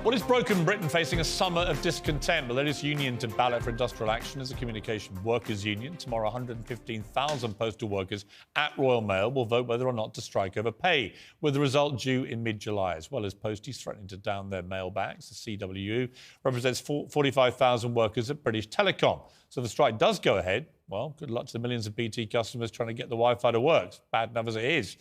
Well, is broken Britain facing a summer of discontent? The latest union to ballot for industrial action is the Communication Workers Union. Tomorrow, 115,000 postal workers at Royal Mail will vote whether or not to strike over pay, with the result due in mid-July, as well as posties threatening to down their mail bags. The CWU represents 45,000 workers at British Telecom. So if the strike does go ahead, well, good luck to the millions of BT customers trying to get the Wi-Fi to work, bad enough as it is.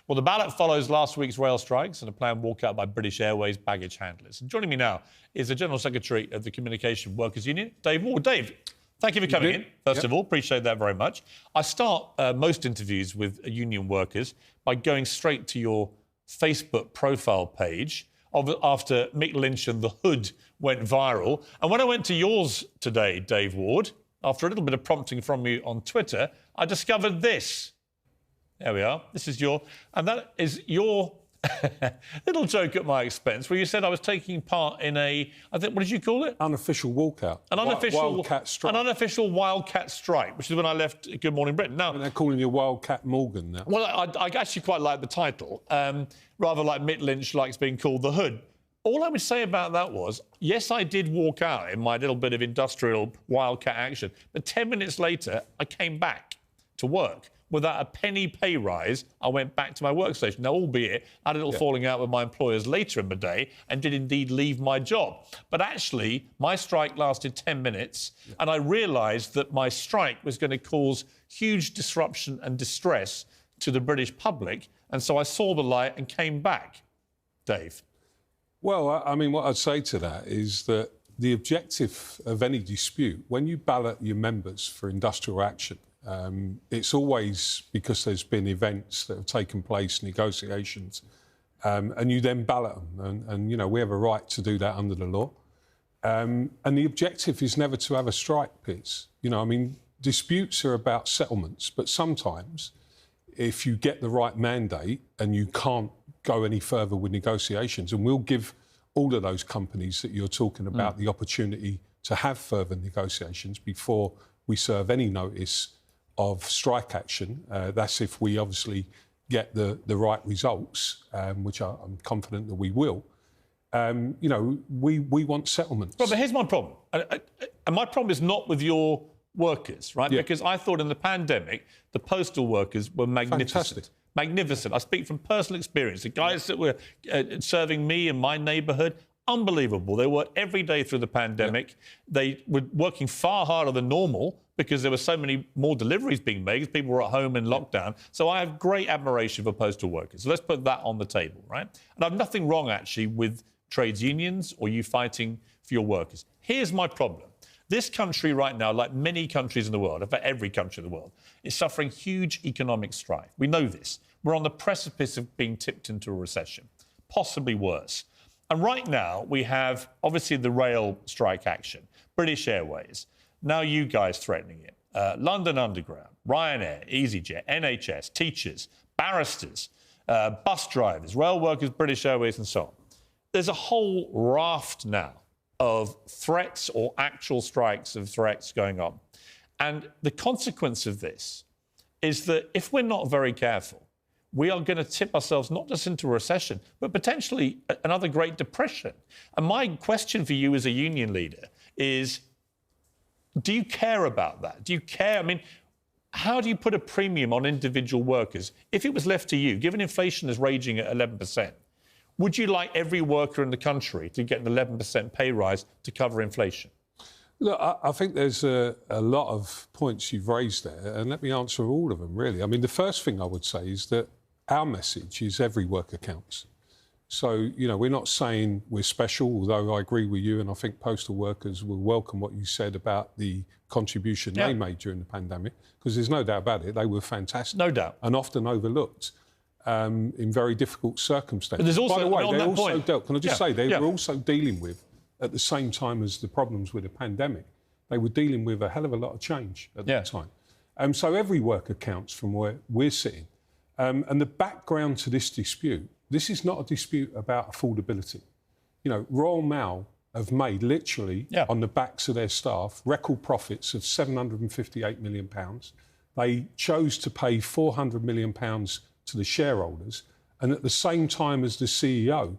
Well, the ballot follows last week's rail strikes and a planned walkout by British Airways baggage handlers. And joining me now is the General Secretary of the Communication Workers Union, Dave Ward. Dave, thank you for coming in, first of all. Appreciate that very much. I start most interviews with union workers by going straight to your Facebook profile page after Mick Lynch and The Hood went viral. And when I went to yours today, Dave Ward, after a little bit of prompting from you on Twitter, I discovered this. There we are. This is and that is your little joke at my expense, where you said I was taking part in what did you call it? Unofficial walkout. An unofficial Wildcat strike. An unofficial Wildcat strike, which is when I left Good Morning Britain. Now, and they're calling you Wildcat Morgan now. Well, I actually quite like the title, rather like Mick Lynch likes being called The Hood. All I would say about that was, yes, I did walk out in my little bit of industrial Wildcat action, but 10 minutes later, I came back to work. Without a penny pay rise, I went back to my workstation. Now, albeit, I had a little falling out with my employers later in the day and did indeed leave my job. But actually, my strike lasted 10 minutes, and I realised that my strike was going to cause huge disruption and distress to the British public, and so I saw the light and came back. Dave? Well, I mean, what I'd say to that is that the objective of any dispute, when you ballot your members for industrial action, it's always because there's been events that have taken place, negotiations, and you then ballot them. And, you know, we have a right to do that under the law. And the objective is never to have a strike, Piers. You know, I mean, disputes are about settlements, but sometimes if you get the right mandate and you can't go any further with negotiations, and we'll give all of those companies that you're talking about the opportunity to have further negotiations before we serve any notice of strike action. That's if we obviously get the right results, which I'm confident that we will. You know, we want settlements. Well, but here's my problem. And my problem is not with your workers, right? Yeah. Because I thought in the pandemic, the postal workers were magnificent. Fantastic. Magnificent. I speak from personal experience. The guys that were serving me in my neighbourhood, unbelievable. They worked every day through the pandemic. Yeah. They were working far harder than normal because there were so many more deliveries being made because people were at home in lockdown. So I have great admiration for postal workers. So let's put that on the table, right? And I have nothing wrong, actually, with trades unions or you fighting for your workers. Here's my problem. This country right now, like many countries in the world, in fact, every country in the world, is suffering huge economic strife. We know this. We're on the precipice of being tipped into a recession, possibly worse. And right now, we have, obviously, the rail strike action, British Airways, now you guys threatening it, London Underground, Ryanair, EasyJet, NHS, teachers, barristers, bus drivers, rail workers, British Airways, and so on. There's a whole raft now of threats or actual strikes of threats going on. And the consequence of this is that if we're not very careful, we are going to tip ourselves not just into a recession, but potentially another Great Depression. And my question for you as a union leader is, do you care about that? Do you care? I mean, how do you put a premium on individual workers? If it was left to you, given inflation is raging at 11%, would you like every worker in the country to get an 11% pay rise to cover inflation? Look, I think there's a lot of points you've raised there, and let me answer all of them, really. I mean, the first thing I would say is that our message is every worker counts. So, you know, we're not saying we're special, although I agree with you, and I think postal workers will welcome what you said about the contribution they made during the pandemic, because there's no doubt about it, they were fantastic. No doubt. And often overlooked in very difficult circumstances. But there's also, by the way, on they that also point, dealt, can I just say, they were also dealing with, at the same time as the problems with the pandemic, they were dealing with a hell of a lot of change at that time. So every worker counts from where we're sitting. And the background to this dispute, this is not a dispute about affordability. You know, Royal Mail have made, literally, on the backs of their staff, record profits of £758 million. They chose to pay £400 million to the shareholders, and at the same time as the CEO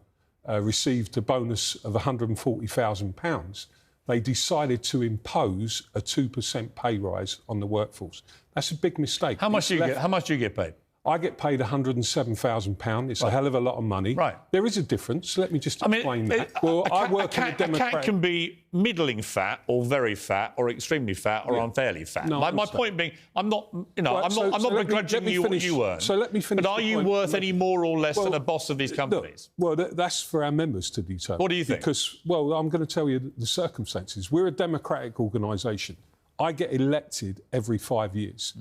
received a bonus of £140,000, they decided to impose a 2% pay rise on the workforce. That's a big mistake. How much do you get paid? I get paid £107,000. It's a hell of a lot of money. Right. There is a difference. Let me just explain that. I work in a Democratic... A cat can be middling fat or very fat or extremely fat or unfairly fat. No, my point being, I'm not begrudging you what you earn. So let me finish. But are you worth any more or less than a boss of these companies? That's for our members to determine. What do you think? Because, I'm going to tell you the circumstances. We're a democratic organisation. I get elected every 5 years.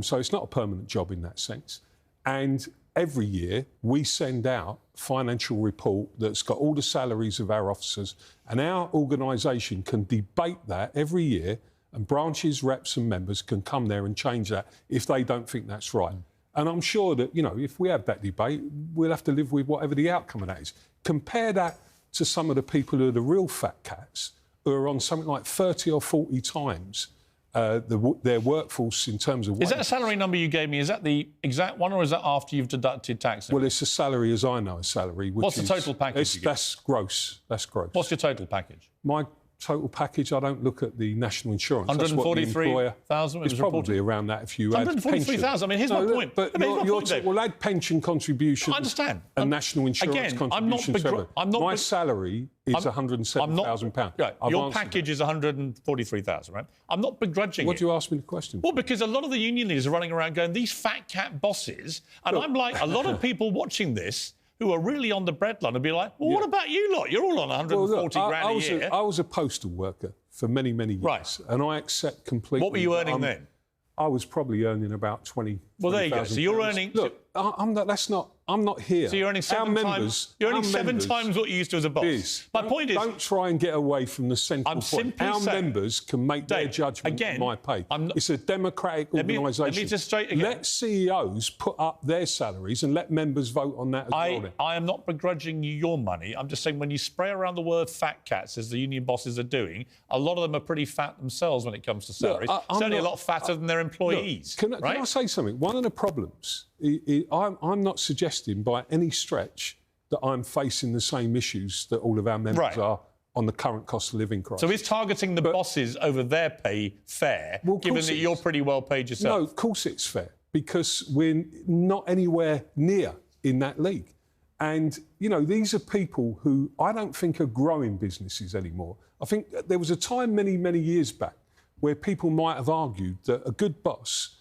So it's not a permanent job in that sense. And every year we send out a financial report that's got all the salaries of our officers, and our organisation can debate that every year, and branches, reps and members can come there and change that if they don't think that's right. And I'm sure that, if we have that debate, we'll have to live with whatever the outcome of that is. Compare that to some of the people who are the real fat cats, who are on something like 30 or 40 times their workforce in terms of wages. Is that a salary number you gave me? Is that the exact one, or is that after you've deducted tax? Well, it's a salary as I know a salary. What's the total package? That's gross. That's gross. What's your total package? My total package, I don't look at the national insurance. 143,000? It's probably around that if you add pension. 143,000? I mean, here's my point. But we'll add pension contributions. I understand. And national insurance contributions. My salary is £107,000. Right. Your package is 143,000, right? I'm not begrudging it. What do you ask me the question? Well, because a lot of the union leaders are running around going, these fat cat bosses, and I'm like, a lot of people watching this who are really on the breadline and be like, well, what about you lot? You're all on 140 grand a year. I was a postal worker for many, many years. Right. And I accept completely... What were you earning then? I was probably earning about 20. Well, there you go. So you're earning... Look, I'm not here. So you're earning seven times what you used to as a boss. My point is... Don't try and get away from the central point. Our members can make their judgment on my pay. It's a democratic organisation. Let me just straight again. Let CEOs put up their salaries and let members vote on that as well. I am not begrudging you your money. I'm just saying when you spray around the word fat cats, as the union bosses are doing, a lot of them are pretty fat themselves when it comes to salaries. Certainly a lot fatter than their employees. Can I say something? One of the problems, I'm not suggesting by any stretch that I'm facing the same issues that all of our members are on the current cost of living crisis. So is targeting the bosses over their pay fair, given that you're pretty well paid yourself? No, of course it's fair, because we're not anywhere near in that league. And, these are people who I don't think are growing businesses anymore. I think there was a time many, many years back where people might have argued that a good boss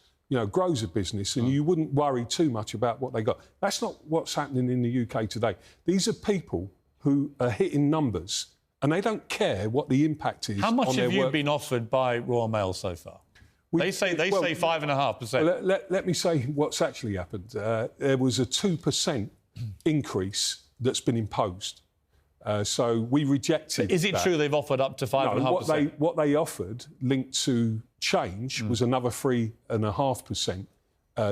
grows a business and you wouldn't worry too much about what they got. That's not what's happening in the UK today. These are people who are hitting numbers and they don't care what the impact is. How much have you been offered by Royal Mail so far? They say 5.5%. Let me say what's actually happened. There was a 2% increase that's been imposed. So we rejected Is it that. True they've offered up to 5.5%? No, what they offered, linked to change, was another 3.5%,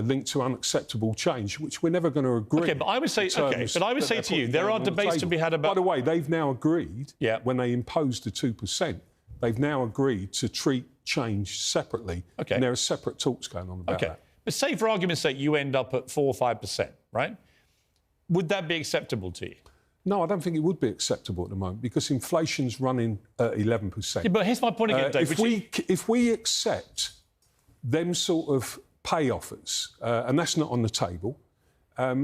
linked to unacceptable change, which we're never going to agree. OK, but I would say, to you, there are debates to be had about... By the way, they've now agreed, when they imposed the 2%, they've now agreed to treat change separately. OK. And there are separate talks going on about that. But say, for argument's sake, you end up at 4 or 5%, right? Would that be acceptable to you? No, I don't think it would be acceptable at the moment because inflation's running at 11%. Yeah, but here's my point again, Dave. If we accept them sort of pay offers, and that's not on the table, I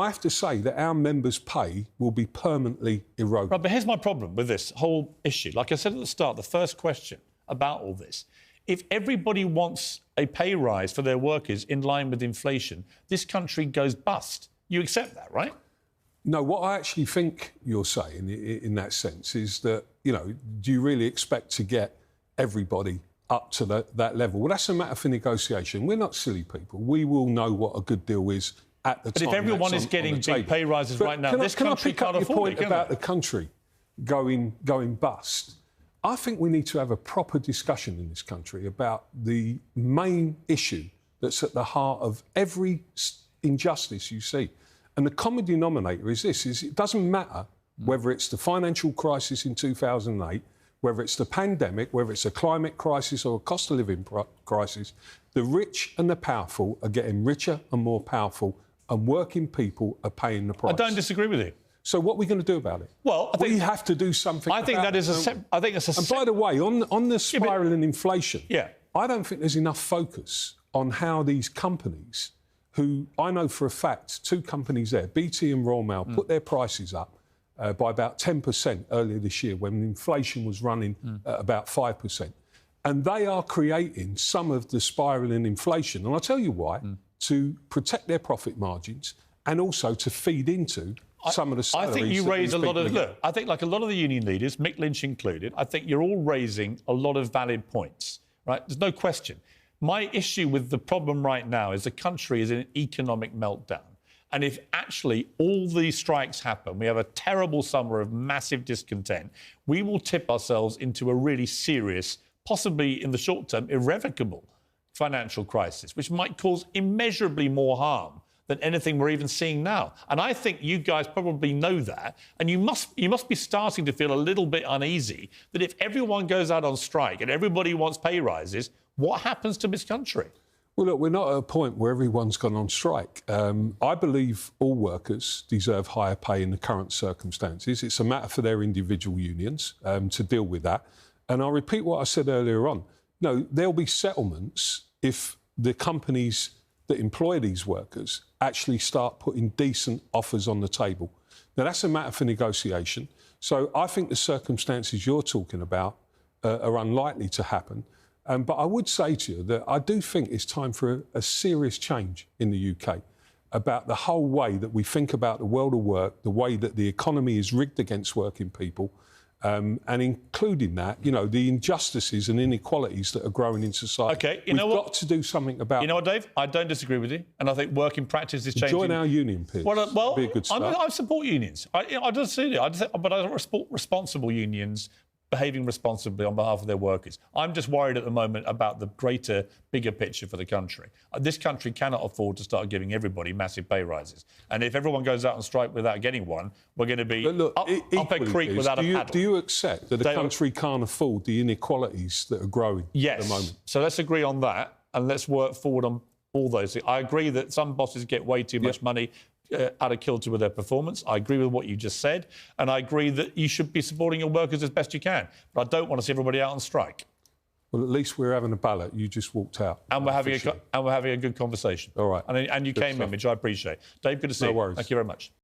have to say that our members' pay will be permanently eroded. Right, but here's my problem with this whole issue. Like I said at the start, the first question about all this, if everybody wants a pay rise for their workers in line with inflation, this country goes bust. You accept that, right? No, what I actually think you're saying in that sense is that, do you really expect to get everybody up to that level? Well, that's a matter for negotiation. We're not silly people. We will know what a good deal is at the time. But if everyone is getting big pay rises right now, this country can't afford it, can I pick up your point about the country going bust? I think we need to have a proper discussion in this country about the main issue that's at the heart of every injustice you see. And the common denominator is this, it doesn't matter whether it's the financial crisis in 2008, whether it's the pandemic, whether it's a climate crisis or a cost of living crisis, the rich and the powerful are getting richer and more powerful and working people are paying the price. I don't disagree with you. So what are we going to do about it? Well, I think we have to do something. I think that is I think it's a. And by the way, on the spiralling inflation, yeah, I don't think there's enough focus on how these companies, who I know for a fact, 2 companies there, BT and Royal Mail, put their prices up by about 10% earlier this year when inflation was running at about 5%. And they are creating some of the spiralling inflation. And I'll tell you why, to protect their profit margins and also to feed into some of the salaries. I think you raise a lot of... Look, I think like a lot of the union leaders, Mick Lynch included, I think you're all raising a lot of valid points, right? There's no question. My issue with the problem right now is the country is in an economic meltdown. And if actually all these strikes happen, we have a terrible summer of massive discontent, we will tip ourselves into a really serious, possibly in the short term, irrevocable financial crisis, which might cause immeasurably more harm than anything we're even seeing now. And I think you guys probably know that. And you must be starting to feel a little bit uneasy that if everyone goes out on strike and everybody wants pay rises, what happens to this country? Well, look, we're not at a point where everyone's gone on strike. I believe all workers deserve higher pay in the current circumstances. It's a matter for their individual unions to deal with that. And I'll repeat what I said earlier on. No, there'll be settlements if the companies that employ these workers actually start putting decent offers on the table. Now, that's a matter for negotiation. So I think the circumstances you're talking about are unlikely to happen. But I would say to you that I do think it's time for a serious change in the UK about the whole way that we think about the world of work, the way that the economy is rigged against working people, and including that, you know, the injustices and inequalities that are growing in society. OK, We've got to do something about it. You know what, Dave? I don't disagree with you. And I think working practice is changing. Join our union, Piers. Well, be a good start. I support unions. I don't see it. But I support responsible unions behaving responsibly on behalf of their workers. I'm just worried at the moment about the greater, bigger picture for the country. This country cannot afford to start giving everybody massive pay rises. And if everyone goes out on strike without getting one, we're going to be up a creek without a paddle. Do you accept that the country can't afford the inequalities that are growing at the moment? So let's agree on that and let's work forward on all those things. I agree that some bosses get way too much money out of kilter with their performance. I agree with what you just said. And I agree that you should be supporting your workers as best you can. But I don't want to see everybody out on strike. Well, at least we're having a ballot. You just walked out. And we're having a good conversation. All right. And you came in, which I appreciate. Dave, good to see you. No worries. Thank you very much.